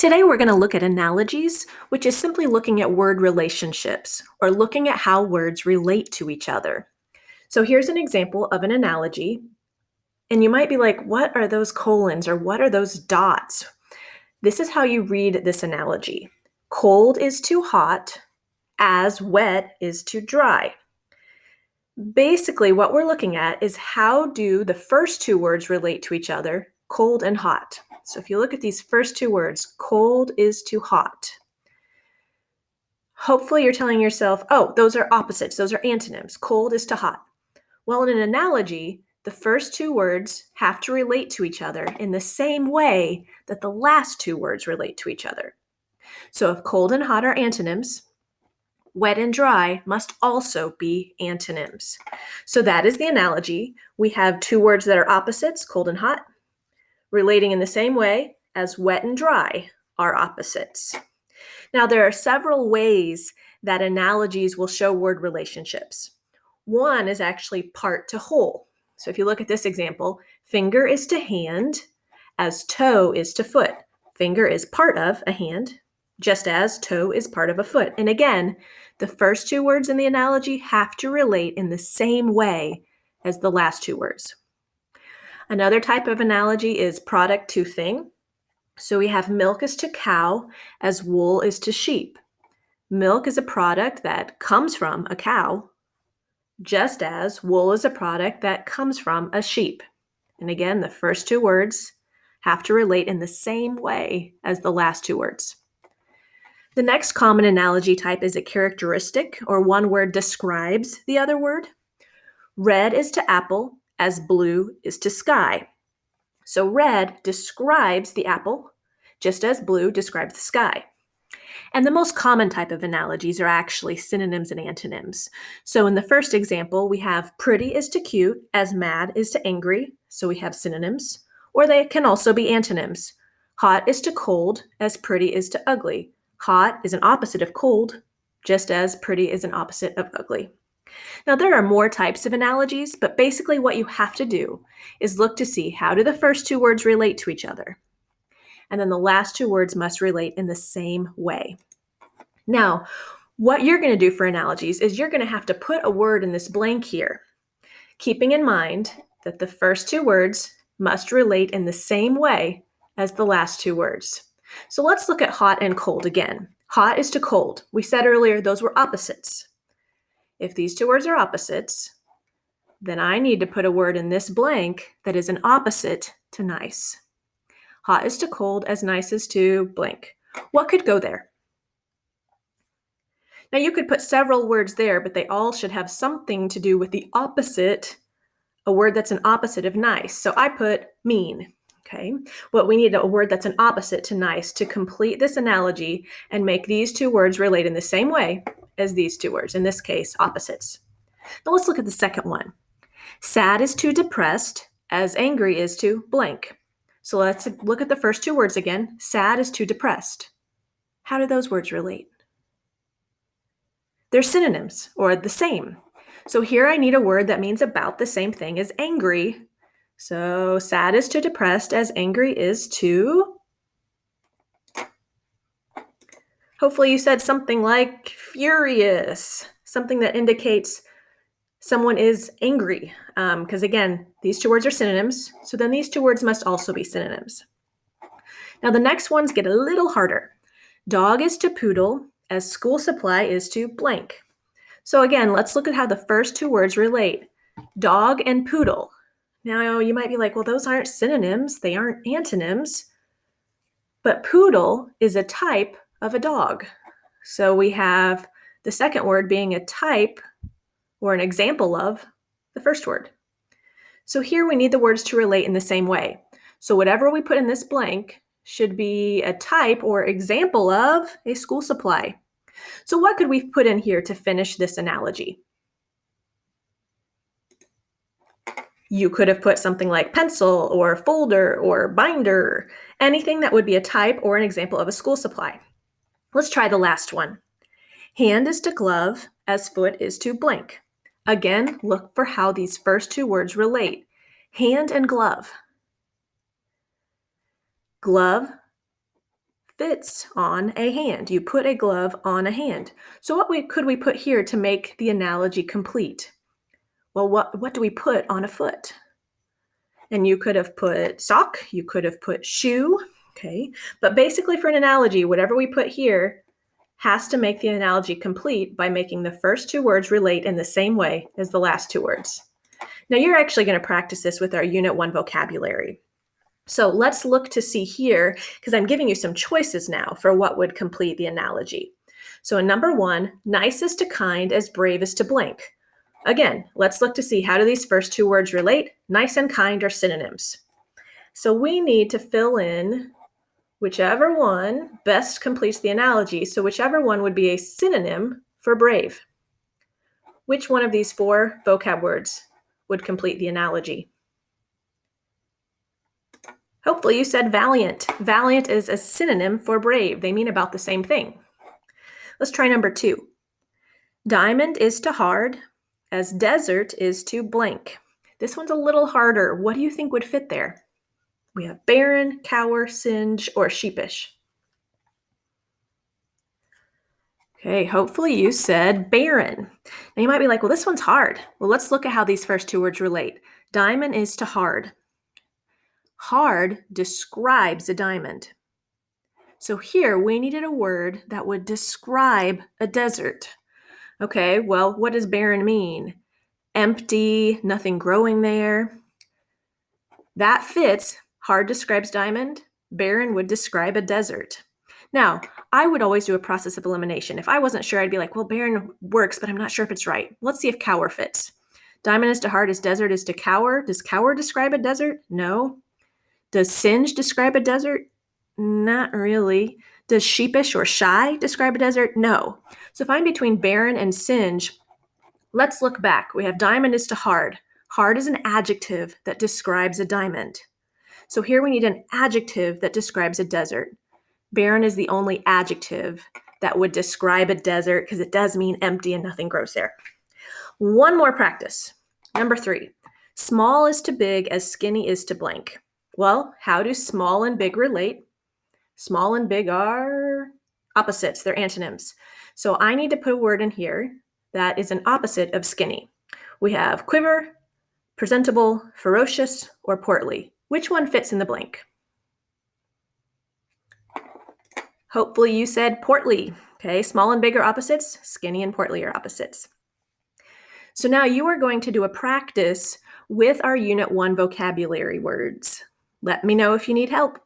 Today we're going to look at analogies, which is simply looking at word relationships or looking at how words relate to each other. So here's an example of an analogy. And you might be like, what are those colons or what are those dots? This is how you read this analogy. Cold is to hot, as wet is to dry. Basically, what we're looking at is how do the first two words relate to each other, cold and hot. So if you look at these first two words, cold is to hot. Hopefully you're telling yourself, oh, those are opposites, those are antonyms. Cold is to hot. Well, in an analogy, the first two words have to relate to each other in the same way that the last two words relate to each other. So if cold and hot are antonyms, wet and dry must also be antonyms. So that is the analogy. We have two words that are opposites, cold and hot, relating in the same way as wet and dry are opposites. Now, there are several ways that analogies will show word relationships. One is actually part to whole. So if you look at this example, finger is to hand as toe is to foot. Finger is part of a hand, just as toe is part of a foot. And again, the first two words in the analogy have to relate in the same way as the last two words. Another type of analogy is product to thing. So we have milk is to cow as wool is to sheep. Milk is a product that comes from a cow, just as wool is a product that comes from a sheep. And again, the first two words have to relate in the same way as the last two words. The next common analogy type is a characteristic, or one word describes the other word. Red is to apple as blue is to sky. So red describes the apple, just as blue describes the sky. And the most common type of analogies are actually synonyms and antonyms. So in the first example, we have pretty is to cute as mad is to angry. So we have synonyms, or they can also be antonyms. Hot is to cold as pretty is to ugly. Hot is an opposite of cold, just as pretty is an opposite of ugly. Now, there are more types of analogies, but basically what you have to do is look to see how do the first two words relate to each other. And then the last two words must relate in the same way. Now, what you're going to do for analogies is you're going to have to put a word in this blank here, keeping in mind that the first two words must relate in the same way as the last two words. So let's look at hot and cold again. Hot is to cold. We said earlier those were opposites. If these two words are opposites, then I need to put a word in this blank that is an opposite to nice. Hot is to cold as nice is to blank. What could go there? Now you could put several words there, but they all should have something to do with the opposite, a word that's an opposite of nice. So I put mean, okay? Well, we need a word that's an opposite to nice to complete this analogy and make these two words relate in the same way as these two words, in this case, opposites. Now let's look at the second one. Sad is to depressed as angry is to blank. So let's look at the first two words again. Sad is to depressed. How do those words relate? They're synonyms, or the same. So here I need a word that means about the same thing as angry. So sad is to depressed as angry is to... Hopefully you said something like furious, something that indicates someone is angry. Because again, these two words are synonyms, so then these two words must also be synonyms. Now the next ones get a little harder. Dog is to poodle as school supply is to blank. So again, let's look at how the first two words relate. Dog and poodle. Now you might be like, well, those aren't synonyms, they aren't antonyms. But poodle is a type of a dog. So we have the second word being a type or an example of the first word. So here we need the words to relate in the same way. So whatever we put in this blank should be a type or example of a school supply. So what could we put in here to finish this analogy? You could have put something like pencil or folder or binder, anything that would be a type or an example of a school supply. Let's try the last one. Hand is to glove as foot is to blank. Again, look for how these first two words relate. Hand and glove. Glove fits on a hand. You put a glove on a hand. So could we put here to make the analogy complete? Well, what do we put on a foot? And you could have put sock, you could have put shoe, okay? But basically for an analogy, whatever we put here has to make the analogy complete by making the first two words relate in the same way as the last two words. Now you're actually going to practice this with our Unit 1 vocabulary. So let's look to see here, because I'm giving you some choices now for what would complete the analogy. So in number 1, nice is to kind as brave is to blank. Again, let's look to see how do these first two words relate. Nice and kind are synonyms. So we need to fill in whichever one best completes the analogy. So whichever one would be a synonym for brave. Which one of these 4 vocab words would complete the analogy? Hopefully you said valiant. Valiant is a synonym for brave. They mean about the same thing. Let's try number 2. Diamond is to hard as desert is to blank. This one's a little harder. What do you think would fit there? We have barren, cower, singe, or sheepish. Okay, hopefully you said barren. Now you might be like, well, this one's hard. Well, let's look at how these first two words relate. Diamond is to hard. Hard describes a diamond. So here we needed a word that would describe a desert. Okay, well, what does barren mean? Empty, nothing growing there. That fits. Hard describes diamond. Barren would describe a desert. Now, I would always do a process of elimination. If I wasn't sure, I'd be like, well, barren works, but I'm not sure if it's right. Let's see if cower fits. Diamond is to hard as desert is to cower. Does cower describe a desert? No. Does singe describe a desert? Not really. Does sheepish or shy describe a desert? No. So if I'm between barren and singe, let's look back. We have diamond is to hard. Hard is an adjective that describes a diamond. So here we need an adjective that describes a desert. Barren is the only adjective that would describe a desert because it does mean empty and nothing grows there. One more practice. Number 3. Small is to big as skinny is to blank. Well, how do small and big relate? Small and big are opposites. They're antonyms. So I need to put a word in here that is an opposite of skinny. We have quiver, presentable, ferocious, or portly. Which one fits in the blank? Hopefully you said portly. Okay, small and big are opposites. Skinny and portly are opposites. So now you are going to do a practice with our Unit 1 vocabulary words. Let me know if you need help.